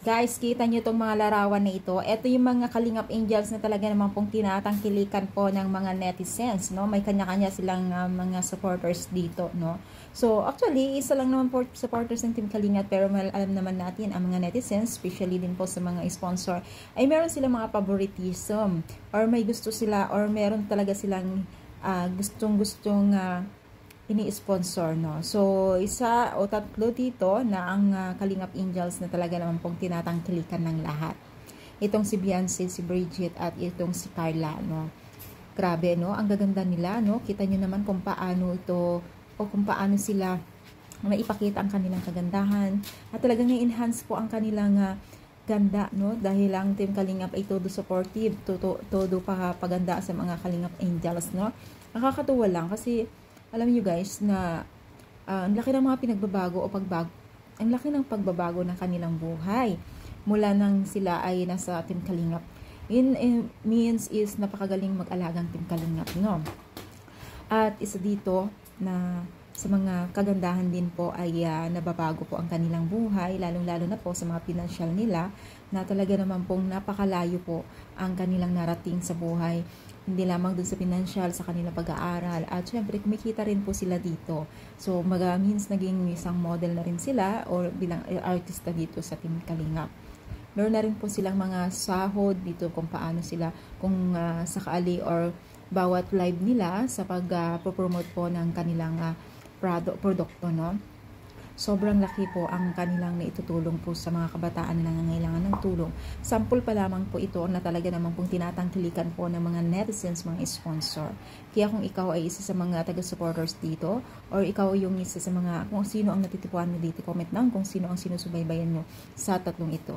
Guys, kita nyo itong mga larawan na ito. Ito yung mga Kalingap Angels na talaga naman pong tinatangkilikan po ng mga netizens, no? May kanya-kanya silang mga supporters dito, no? So, actually, isa lang naman po supporters ng Team Kalingap, pero alam naman natin ang mga netizens, especially din po sa mga sponsor, ay meron silang mga favoritism, or may gusto sila, or meron talaga silang gustong-gustong ini-sponsor, no? So, isa o tatlo dito na ang Kalingap Angels na talaga naman pong tinatangkilikan ng lahat. Itong si Beyonce, si Bridget, at itong si Carla, no? Grabe, no? Ang gaganda nila, no? Kita nyo naman kung paano ito, o kung paano sila maipakita ang kanilang kagandahan. At talagang na-enhance po ang kanilang ganda, no? Dahil ang Team Kalingap ay todo supportive, todo paganda sa mga Kalingap Angels, no? Nakakatuwa lang kasi alam niyo guys na ang laki ng mga pinagbabago o ang laki ng pagbabago ng kanilang buhay mula nang sila ay nasa Team Kalingap. Means is napakagaling mag-alagang Team Kalingap, no? At isa dito na sa mga kagandahan din po ay nababago po ang kanilang buhay, lalong-lalo na po sa mga pinansyal nila, na talaga naman pong napakalayo po ang kanilang narating sa buhay. Hindi lamang dun sa pinansyal, sa kanilang pag-aaral. At syempre, kumikita rin po sila dito. So, means naging isang model na rin sila or bilang artista dito sa Team Kalingap. Meron na rin po silang mga sahod dito kung paano sila, kung sakali or bawat live nila sa pag-promote po ng kanilang produkto, no? Sobrang laki po ang kanilang naitutulong po sa mga kabataan na nangangailangan ng tulong. Sample pa lamang po ito na talaga naman pong tinatangkilikan po ng mga netizens, mga sponsor. Kaya kung ikaw ay isa sa mga taga-supporters dito, or ikaw yung isa sa mga, kung sino ang natitipuan mo dito, comment lang kung sino ang sinusubaybayan mo sa tatlong ito.